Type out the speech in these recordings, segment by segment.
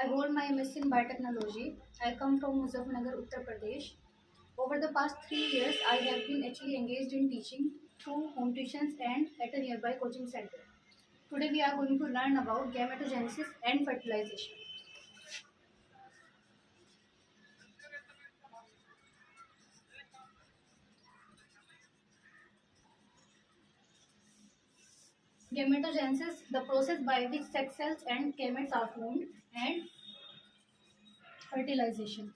I hold my MS in biotechnology. I come from Muzaffarnagar, Uttar Pradesh. Over the past 3 years, I have been actually engaged in teaching through home tuitions and at a nearby coaching center. Today, we are going to learn about gametogenesis and fertilization. Gametogenesis, the process by which sex cells and gametes are formed, and fertilization,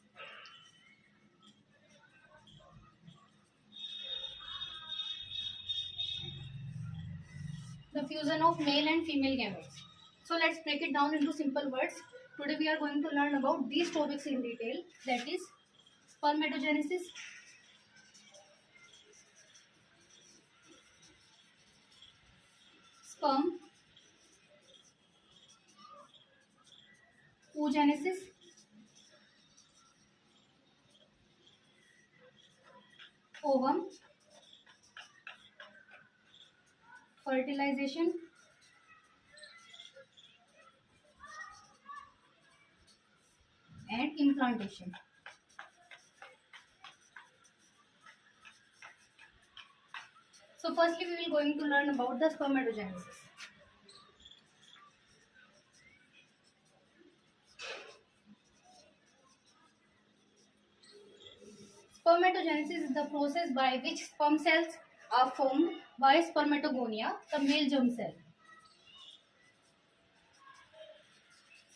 the fusion of male and female gametes. So let's break it down into simple words. Today we are going to learn about these topics in detail, that is spermatogenesis, sperm, oogenesis, ovum, fertilization, and implantation. So firstly we will going to learn about the spermatogenesis. Spermatogenesis is the process by which sperm cells are formed by spermatogonia, the male germ cell.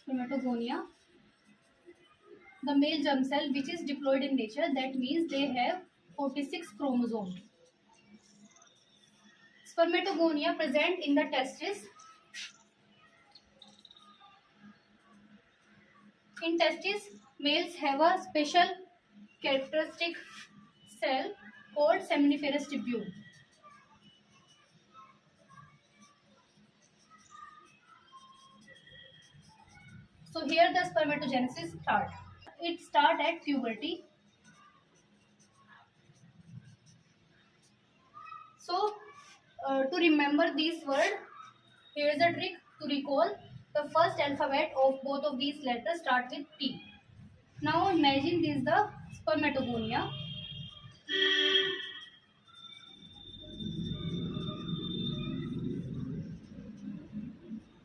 Spermatogonia, the male germ cell, which is diploid in nature, that means they have 46 chromosomes. Spermatogonia present in the testes. In testes, males have a special characteristic cell called seminiferous tubule. So here the spermatogenesis start. It start at puberty. So to remember these words, here is a trick to recall. The first alphabet of both of these letters start with T. Now imagine this is the spermatogonia.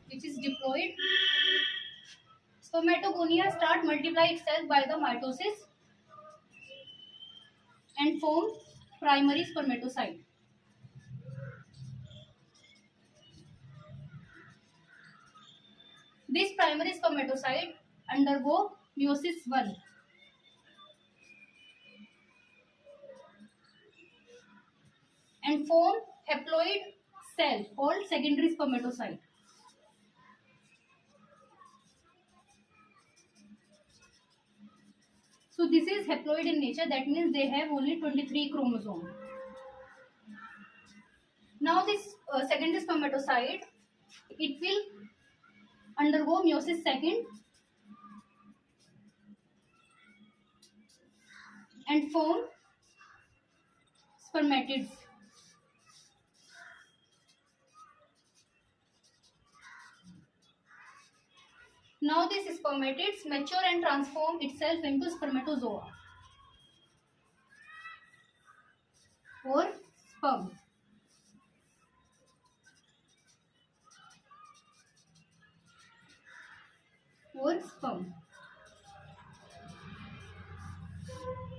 Which is diploid. Spermatogonia start multiply itself by the mitosis and form primary spermatocyte. This primary spermatocyte undergo meiosis 1 and form haploid cell called secondary spermatocyte. So this is haploid in nature, that means they have only 23 chromosomes. Now this secondary spermatocyte, it will undergo meiosis second and form spermatids. Now these spermatids mature and transform itself into spermatozoa or sperm.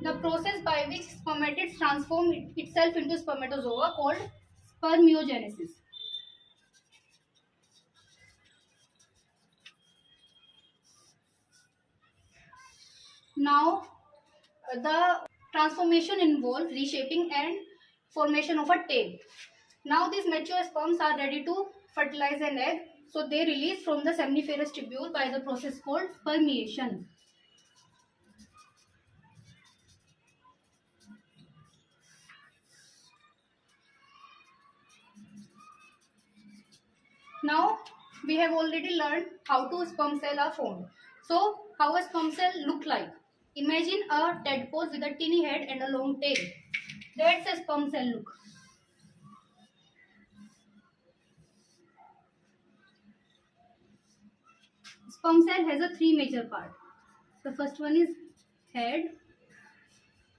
The process by which spermatids transform itself into spermatozoa called spermiogenesis. Now the transformation involves reshaping and formation of a tail. Now these mature sperms are ready to fertilize an egg, so they release from the seminiferous tubule by the process called spermiation. Now we have already learned how two sperm cells are formed. So how a sperm cell look like? Imagine a tadpole with a tiny head and a long tail. That's a sperm cell look. Sperm cell has a three major part. The first one is head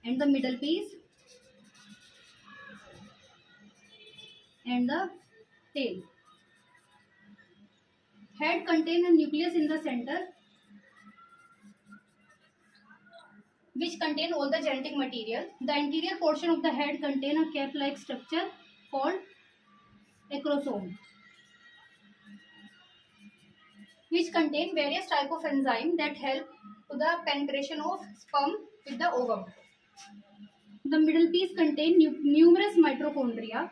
and the middle piece and the tail. Head contains a nucleus in the center which contain all the genetic material. The anterior portion of the head contain a cap-like structure called acrosome, which contain various type of enzyme that help to the penetration of sperm with the ovum. The middle piece contain numerous mitochondria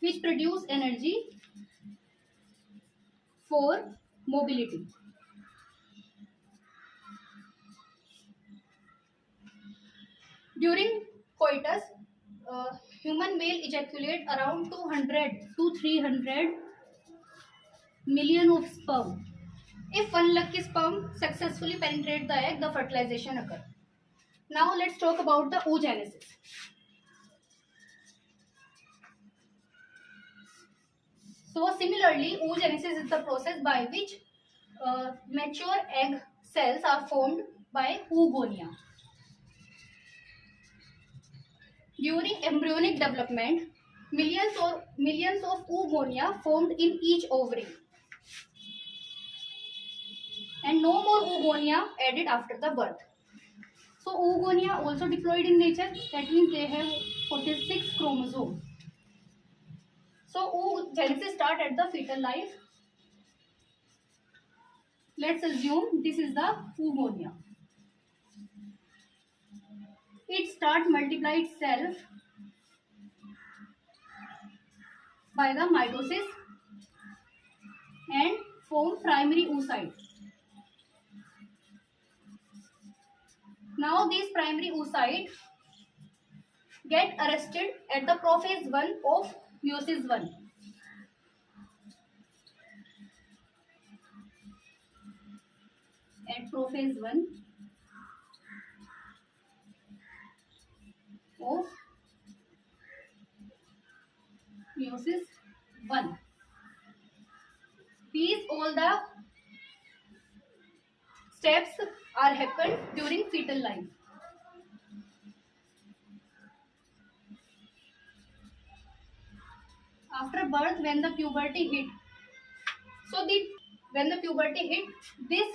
which produce energy for mobility. During coitus, human male ejaculate around 200 to 300 million of sperm. If one lucky sperm successfully penetrate the egg, the fertilization occurs. Now let's talk about the oogenesis. So similarly, oogenesis is the process by which mature egg cells are formed by oogonia. During embryonic development, millions of oogonia formed in each ovary, and no more oogonia added after the birth. So oogonia also diploid in nature. That means they have 46 chromosomes. So oogenesis start at the fetal life. Let's assume this is the oogonia. It start multiply itself by the mitosis and form primary oocyte. Now these primary oocyte get arrested at the prophase 1 of meiosis 1. At prophase 1 of meiosis 1. These all the steps are happened during fetal life. After birth, when the puberty hit, when the puberty hit, this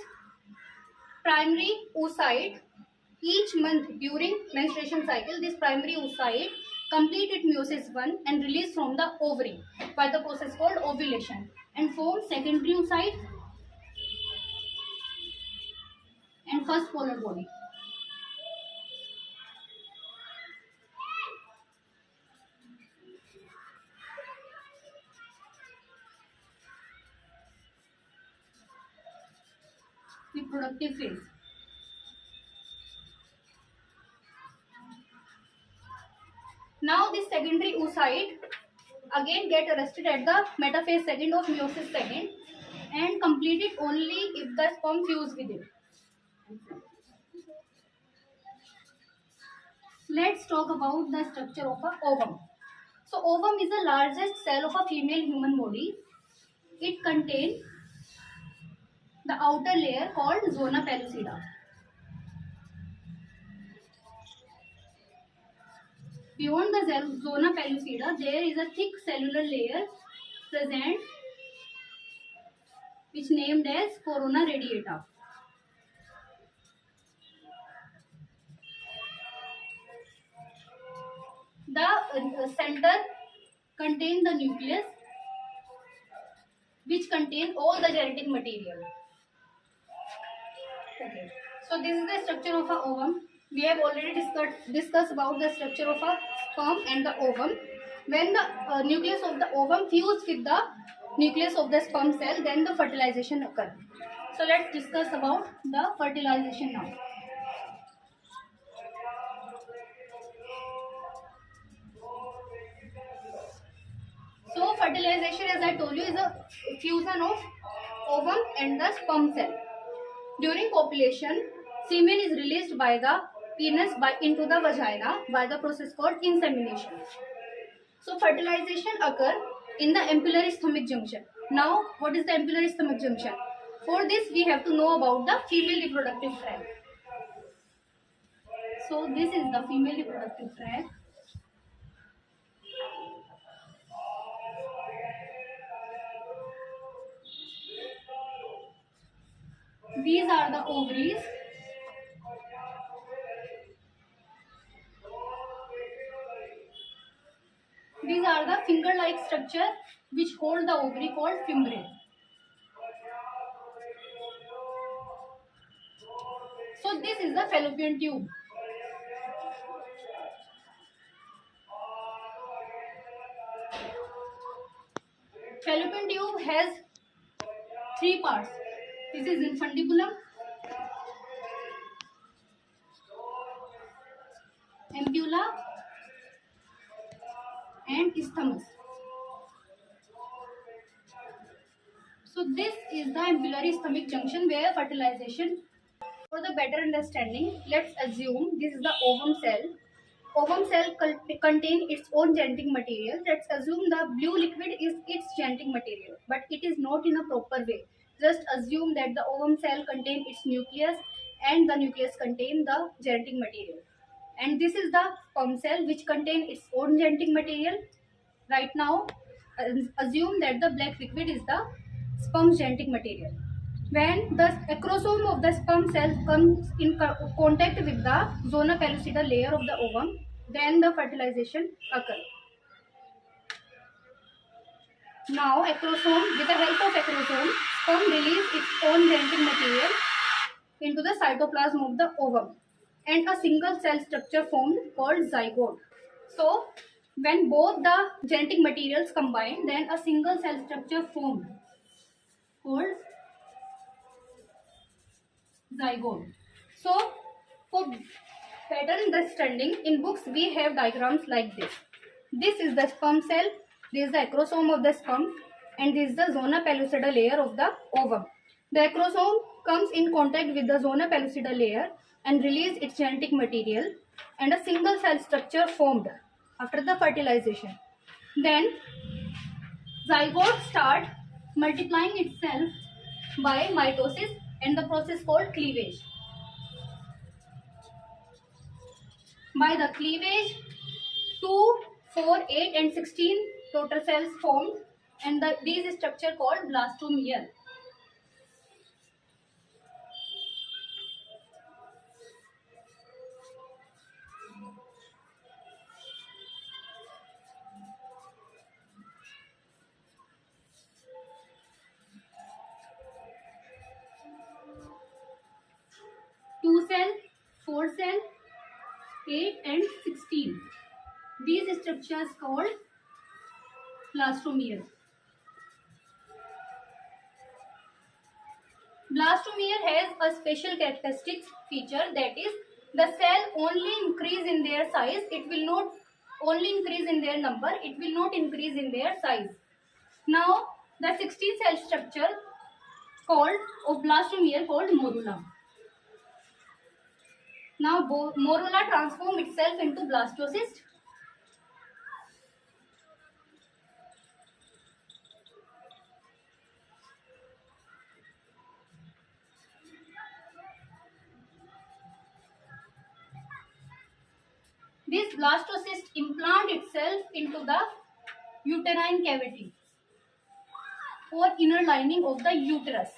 primary oocyte, each month during menstruation cycle, this primary oocyte complete its meiosis 1 and release from the ovary by the process called ovulation and form secondary oocyte and first polar body. Reproductive phase. Now this secondary oocyte again get arrested at the metaphase 2 of meiosis 2 and complete it only if the sperm fuse with it. Let's talk about the structure of an ovum. So ovum is the largest cell of a female human body. It contains the outer layer called zona pellucida. Beyond the zona pellucida, there is a thick cellular layer present, which named as corona radiata. The center contains the nucleus, which contains all the genetic material. Okay. So this is the structure of a ovum. We have already discussed about the structure of a sperm and the ovum. When the nucleus of the ovum fuse with the nucleus of the sperm cell, then the fertilization occurs. So let's discuss about the fertilization now. So fertilization, as I told you, is a fusion of ovum and the sperm cell. During copulation, semen is released by the penis into the vagina by the process called insemination. So fertilization occurs in the ampullary stomach junction. Now, what is the ampullary stomach junction? For this, we have to know about the female reproductive tract. So, this is the female reproductive tract. These are the ovaries. These are the finger-like structure which hold the ovary called fimbriae. So this is the fallopian tube. Fallopian tube has three parts. This is infundibulum, ampulla, and isthmus. So this is the ampullary stomach junction where fertilization. For the better understanding, let's assume this is the ovum cell. Ovum cell contain its own genetic material. Let's assume the blue liquid is its genetic material, but it is not in a proper way. Just assume that the ovum cell contain its nucleus and the nucleus contain the genetic material. And this is the sperm cell which contain its own genetic material. Right now, assume that the black liquid is the sperm genetic material. When the acrosome of the sperm cell comes in contact with the zona pellucida layer of the ovum, then the fertilization occurs. Now, acrosome, with the help of acrosome, sperm release its own genetic material into the cytoplasm of the ovum, and a single cell structure formed called zygote. So, when both the genetic materials combine, then a single cell structure formed called zygote. So, for better understanding, in books we have diagrams like this. This is the sperm cell, this is the acrosome of the sperm, and this is the zona pellucida layer of the ovum. The acrosome comes in contact with the zona pellucida layer and release its genetic material, and a single cell structure formed after the fertilization. Then zygote start multiplying itself by mitosis and the process called cleavage. By the cleavage, 2, 4, 8 and 16 total cells formed, and these structure called blastomere. Two cell, 4 cell, 8 and 16. These structures called blastomere. Blastomere has a special characteristic feature, that is, the cell only increase in their size. It will not only increase in their number, it will not increase in their size. Now, the 16 cell structure called of blastomere called morula. Now, morula transform itself into blastocyst. This blastocyst implant itself into the uterine cavity or inner lining of the uterus.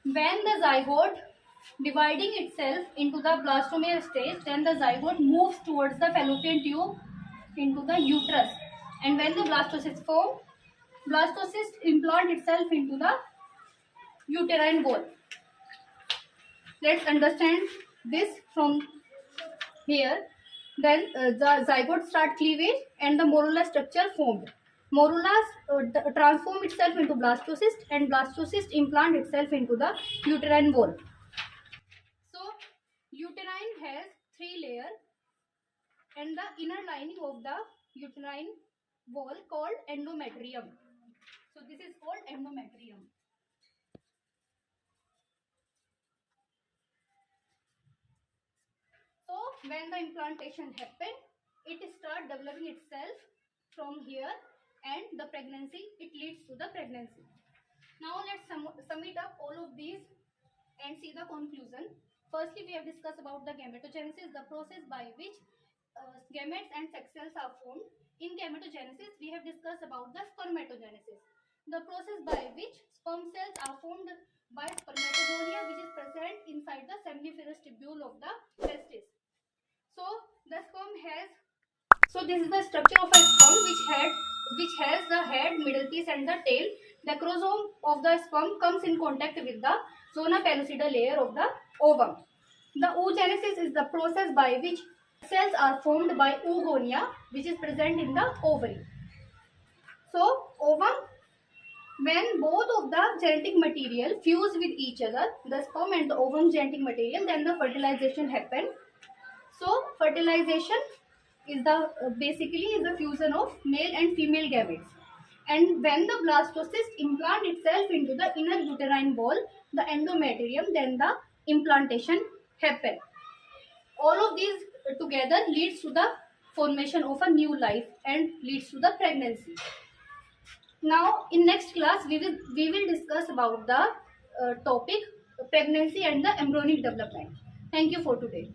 When the zygote dividing itself into the blastomere stage, then the zygote moves towards the fallopian tube into the uterus. And when the blastocyst form, blastocyst implant itself into the uterine wall. Let's understand this from here. Then the zygote start cleavage and the morula structure formed. Morula transform itself into blastocyst, and blastocyst implant itself into the uterine wall. So, uterine has 3 layers, and the inner lining of the uterine wall called endometrium. So, this is called endometrium. So, when the implantation happen, it start developing itself from here, and the pregnancy, it leads to the pregnancy. Now let's sum it up all of these and see the conclusion. Firstly, we have discussed about the gametogenesis, the process by which gametes and sex cells are formed. In gametogenesis, we have discussed about the spermatogenesis, the process by which sperm cells are formed by spermatogonia, which is present inside the seminiferous tubule of the testis. So the sperm has, so this is the structure of a sperm which has the head, middle piece and the tail. The chromosome of the sperm comes in contact with the zona pellucida layer of the ovum. The oogenesis is the process by which cells are formed by oogonia, which is present in the ovary. So ovum, when both of the genetic material fuse with each other, the sperm and the ovum genetic material, then the fertilization happen. So fertilization is the basically is the fusion of male and female gametes. And when the blastocyst implant itself into the inner uterine wall, the endometrium, then the implantation happen. All of these together leads to the formation of a new life and leads to the pregnancy. Now in next class we will discuss about the topic pregnancy and the embryonic development. Thank you for today.